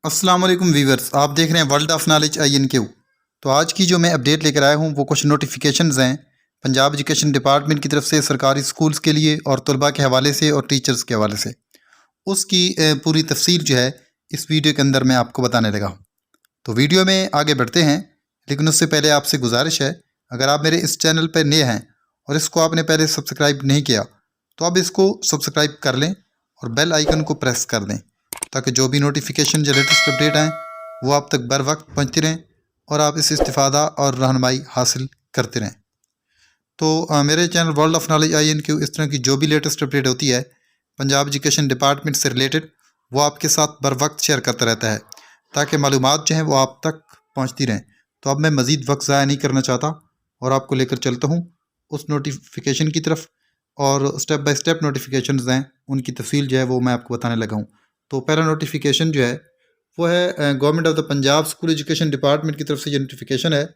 अस्सलाम वालेकुम वीवर्स, आप देख रहे हैं वर्ल्ड ऑफ नॉलेज INQ। तो आज की जो मैं अपडेट लेकर आया हूँ वो कुछ नोटिफिकेशंस हैं पंजाब एजुकेशन डिपार्टमेंट की तरफ से सरकारी स्कूल्स के लिए और तलबा के हवाले से और टीचर्स के हवाले से। उसकी पूरी तफसीर जो है इस वीडियो के अंदर मैं आपको बताने लगा हूँ। तो वीडियो में आगे बढ़ते हैं, लेकिन उससे पहले आपसे गुजारिश है, अगर आप मेरे इस चैनल पर नए हैं और इसको आपने पहले सब्सक्राइब नहीं किया तो आप इसको सब्सक्राइब कर लें और बेल आइकन को प्रेस कर दें, ताकि जो भी नोटिफिकेशन या लेटेस्ट अपडेट आएँ वो आप तक बर वक्त पहुँचती रहें और आप इससे इस्तिफ़ादा और रहनुमाई हासिल करते रहें। तो मेरे channel world of knowledge INQ इस तरह की जो भी लेटेस्ट अपडेट होती है पंजाब एजुकेशन डिपार्टमेंट से रिलेटेड, वो आपके साथ बर वक्त शेयर करता रहता है, ताकि मालूमात जो हैं वो आप तक पहुँचती रहें। तो अब मैं मज़ीद वक्त ज़ाया नहीं करना चाहता और आपको लेकर चलता हूँ उस नोटिफिकेशन की तरफ, और स्टेप बाय स्टेप नोटिफिकेशंस हैं उनकी तफसील जो है वो मैं आपको बताने लगा हूँ। तो पहला नोटिफिकेशन जो है वो है government of the Punjab school education department की तरफ से ये नोटिफिकेशन है,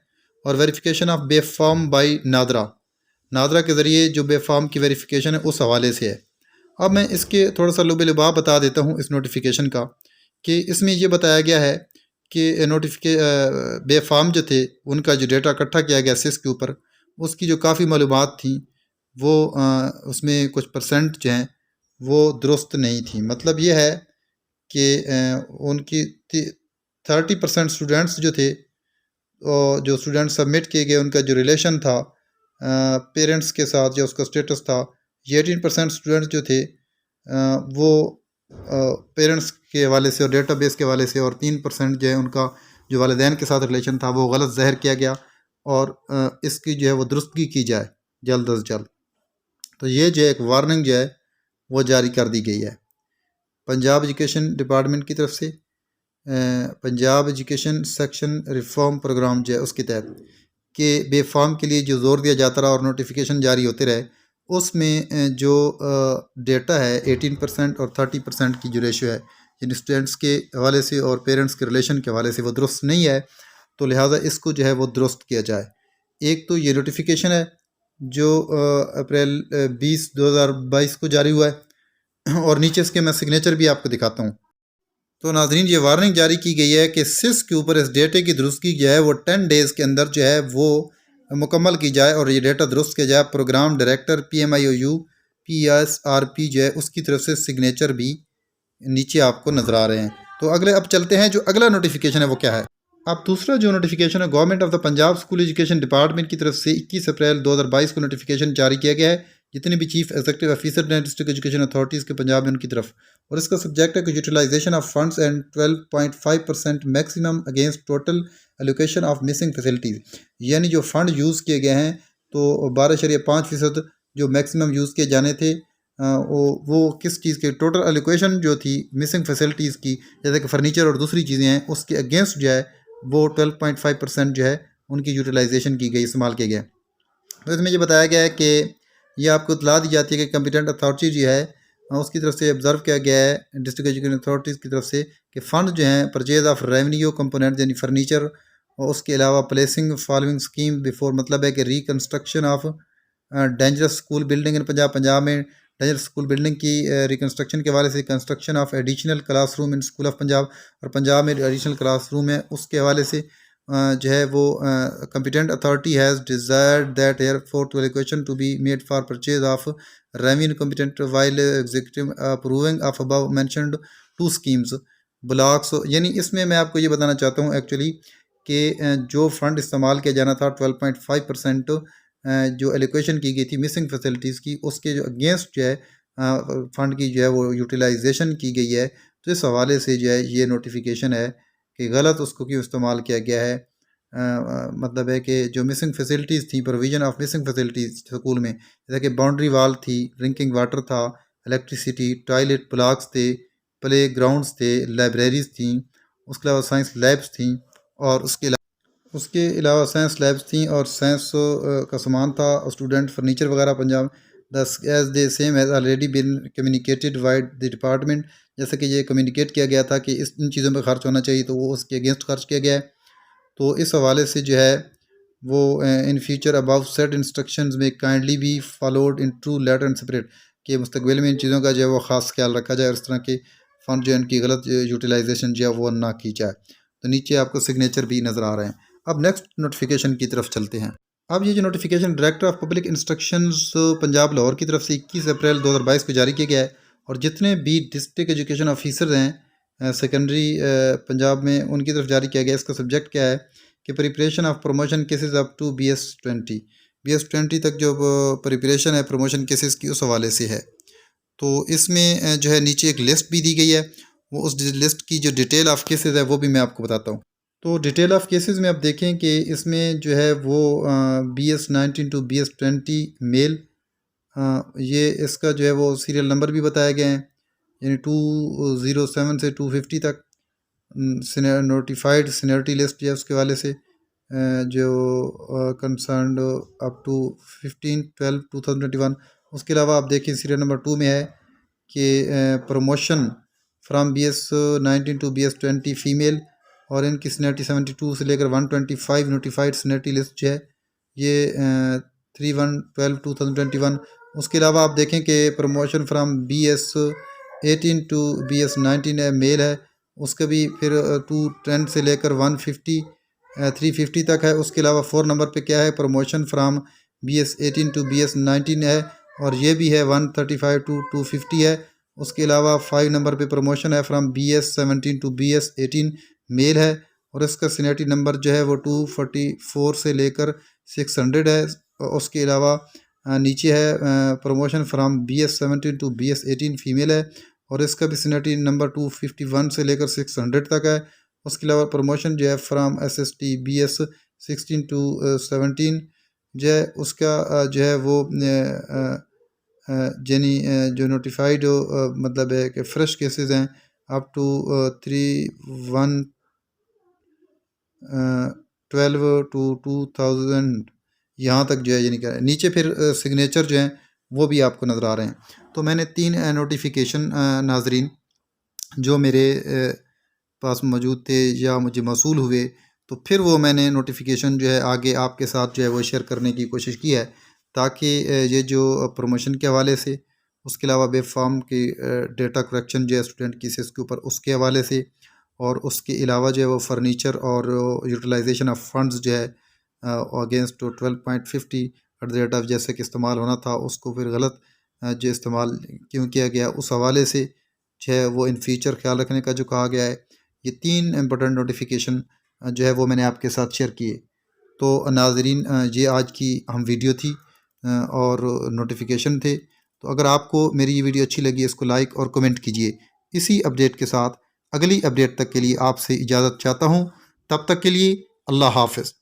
और verification of B form by NADRA. NADRA के ज़रिए जो बेफार्म की वेरिफिकेशन है उस हवाले से है। अब मैं इसके थोड़ा सा लुब लुबाब बता देता हूँ इस नोटिफिकेशन का, कि इसमें ये बताया गया है कि बेफार्म जो थे उनका जो डेटा इकट्ठा किया गया सिस के ऊपर, उसकी जो काफ़ी मालूमात थी वो उसमें कुछ परसेंट जो हैं वो दुरुस्त नहीं थी। मतलब ये है कि उनकी 30% स्टूडेंट्स जो थे, और जो स्टूडेंट सबमिट किए गए उनका जो रिलेशन था पेरेंट्स के साथ, या उसका स्टेटस था, ये 18% स्टूडेंट्स जो थे वो पेरेंट्स के हवाले से और डेटाबेस के हवाले से, और 3% जो है उनका जो वालिदैन के साथ रिलेशन था वो गलत ज़ाहिर किया गया, और इसकी जो है वो दुरुस्तगी की जाए जल्द अज जल्द। तो ये जो एक वार्निंग जो है वो जारी कर दी गई है पंजाब एजुकेशन डिपार्टमेंट की तरफ से। Punjab education section reform programme जो है उसके तहत कि बेफार्म के लिए जो ज़ोर दिया जाता रहा और नोटिफिकेशन जारी होते रहे, उसमें जो डेटा है 18% और 30% की जो रेशो है जिन स्टूडेंट्स के हवाले से और पेरेंट्स के रिलेशन के हवाले से वो दुरुस्त नहीं है, तो लिहाजा इसको जो है वो दुरुस्त किया जाए। एक तो ये नोटिफिकेशन है जो अप्रैल 20 को जारी हुआ है, और नीचे इसके मैं सिग्नेचर भी आपको दिखाता हूँ। तो नाजरीन, ये वार्निंग जारी की गई है कि सिस के ऊपर इस डेटे की दुरुस्तगी जो है वो 10 डेज़ के अंदर जो है वो मुकम्मल की जाए, और ये डेटा दुरुस्त किया जाए। प्रोग्राम डायरेक्टर PMIOU PSRP जो है उसकी तरफ से सिग्नेचर भी नीचे आपको नज़र आ रहे हैं। तो अब चलते हैं, जो अगला नोटिफिकेशन है वो क्या है। अब दूसरा जो नोटिफिकेशन है government of the Punjab school education department की तरफ से 21 अप्रैल 2022 को नोटिफिकेशन जारी किया गया है जितने भी चीफ एग्जीक्यूटिव ऑफिसर हैं डिस्ट्रिक्ट एजुकेशन अथॉरिटीज़ के पंजाब में उनकी तरफ, और इसका सब्जेक्ट है कि utilization of funds and 12.5% maximum against total allocation of missing facilities. यानी जो फ़ंड यूज़ किए गए हैं तो 12.5% जो मैक्सिमम यूज़ किए जाने थे, वो किस चीज़ के टोटल एलोकेशन जो थी मिसिंग फैसिलिटीज़ की, जैसे कि फ़र्नीचर और दूसरी चीज़ें हैं, उसके अगेंस्ट जो है वो 12.5% जो है उनकी यूटिलाइजेशन की गई, इस्तेमाल किए गए। तो इसमें ये बताया गया है कि ये आपको इतला दी जाती है कि कम्पिटेंट अथॉरिटी जो है उसकी तरफ से ऑब्ज़र्व किया गया है डिस्ट्रिक्ट एजुकेशन अथॉरिटीज़ की तरफ से कि फ़ंड जो हैं परचेज ऑफ रेवेन्यू कंपोनेंट यानी फर्नीचर, और उसके अलावा प्लेसिंग फॉलोइंग स्कीम बिफोर, मतलब है कि reconstruction of dangerous school building in Punjab में डेंजरस स्कूल बिल्डिंग की रिकन्स्ट्रक्शन के हवाले से, construction of additional classroom in school of Punjab, और पंजाब में एडिशनल क्लासरूम है उसके हवाले से जो है वो competent authority has desired that therefore to allocation to be made for purchase of revenue competent while executive approving of above mentioned two schemes blocks। यानी इसमें मैं आपको ये बताना चाहता हूँ एक्चुअली कि जो फ़ंड इस्तेमाल किया जाना था 12.5% जो एलोकेशन की गई थी मिसिंग फैसिलिटीज़ की, उसके जो अगेंस्ट जो है फ़ंड की जो है वो यूटिलाइजेशन की गई है। तो इस हवाले से जो है ये नोटिफिकेशन है कि गलत उसको क्यों इस्तेमाल किया गया है। मतलब है कि जो मिसिंग फैसिलिटीज़ थी, provision of missing facilities school में, जैसे कि बाउंड्री वाल थी, ड्रिंकिंग वाटर था, इलेक्ट्रिसिटी, टॉयलेट ब्लॉक्स थे, प्ले ग्राउंड्स थे, लाइब्रेरीज़ थी, उसके अलावा साइंस लैब्स थी, और उसके अलावा साइंस लैब्स थी और साइंस का सामान था, और स्टूडेंट फर्नीचर वगैरह Punjab thus as the same as already been communicated vide the department. जैसे कि ये कम्युनिकेट किया गया था कि इन चीज़ों पर खर्च होना चाहिए, तो वो उसके अगेंस्ट खर्च किया गया है। तो इस हवाले से जो है वो in future above said instructions में kindly be followed in true letter and spirit, कि मुस्तकबिल में इन चीज़ों का जो है वो ख़ास ख्याल रखा जाए और इस तरह के फ़ंड जो है इनकी गलत यूटिलाइजेशन जो है वो ना की जाए। तो नीचे आपको सिग्नेचर भी नज़र आ रहे हैं। अब नेक्स्ट नोटिफिकेशन की तरफ चलते हैं। अब ये जो notification director of public instructions Punjab Lahore की तरफ से 21 अप्रैल 2022 को जारी किया गया है और जितने भी डिस्ट्रिक्ट एजुकेशन ऑफिसर हैं सेकेंडरी पंजाब में, उनकी तरफ जारी किया गया। इसका सब्जेक्ट क्या है कि preparation of promotion cases up to BS20 तक जो प्रिपरेशन है प्रमोशन केसेस की उस हवाले से है। तो इसमें जो है नीचे एक लिस्ट भी दी गई है, वो उस लिस्ट की जो डिटेल ऑफ केसेस है वो भी मैं आपको बताता हूँ। तो डिटेल ऑफ केसेस में आप देखें कि इसमें जो है वो BS19 टू BS20 मेल, ये इसका जो है वो सीरियल नंबर भी बताए गए हैं, यानी 207 से 250 तक। नोटिफाइड सीनियरिटी लिस्ट है उसके वाले से जो कंसर्नड अप टू 15/12/2021। उसके अलावा आप देखिए सीरियल नंबर 2 में है कि promotion from BS19 to BS20 female, और इनकी सीनियरिटी 72 से लेकर 125 नोटिफाइड सीनियरिटी लिस्ट जो है ये 3/1/12/2021। उसके अलावा आप देखें कि promotion from BS18 to BS19 है, मेल है, उसका भी फिर 210 से लेकर 350 तक है। उसके अलावा 4 नंबर पे क्या है, promotion from BS18 to BS19 है, और ये भी है 135 टू 250 है। उसके अलावा 5 नंबर पे प्रमोशन है from BS17 to BS18 mail है, और इसका सीनियरिटी नंबर जो है वो 244 से लेकर 600 है। उसके अलावा नीचे है promotion from BS17 to BS18 female है, और इसका भी सीनियरिटी नंबर 251 से लेकर 600 तक है। उसके अलावा प्रमोशन जो है फ्राम SST BS16 टू 17 जो है उसका जो है वो यानी जो नोटिफाइड मतलब है कि फ्रेश केसेस हैं अप टू 3/1/12 टू 2000 यहाँ तक जो है यानी कि नीचे फिर सिग्नेचर जो हैं वो भी आपको नज़र आ रहे हैं। तो मैंने 3 नोटिफिकेशन नाजरीन जो मेरे पास मौजूद थे या मुझे मौसूल हुए, तो फिर वो मैंने नोटिफिकेशन जो है आगे आपके साथ जो है वो शेयर करने की कोशिश की है, ताकि ये जो प्रमोशन के हवाले से, उसके अलावा वेब फॉर्म की डेटा करेक्शन जो है स्टूडेंट केसेस के ऊपर उसके हवाले से, और उसके अलावा जो है वो फर्नीचर और यूटिलाइजेशन ऑफ फंड्स जो है against 12.50 at the rate of जैसे कि इस्तेमाल होना था उसको फिर गलत जो इस्तेमाल क्यों किया गया, उस हवाले से जो है वो इन फ्यूचर ख्याल रखने का जो कहा गया है। ये 3 इम्पोर्टेंट नोटिफिकेशन जो है वो मैंने आपके साथ शेयर किए। तो नाजरीन ये आज की हम वीडियो थी और नोटिफिकेशन थे। तो अगर आपको मेरी ये वीडियो अच्छी लगी इसको लाइक और कमेंट कीजिए। इसी अपडेट के साथ अगली अपडेट तक के लिए आपसे इजाज़त चाहता हूँ। तब तक के लिए अल्लाह हाफ़िज़।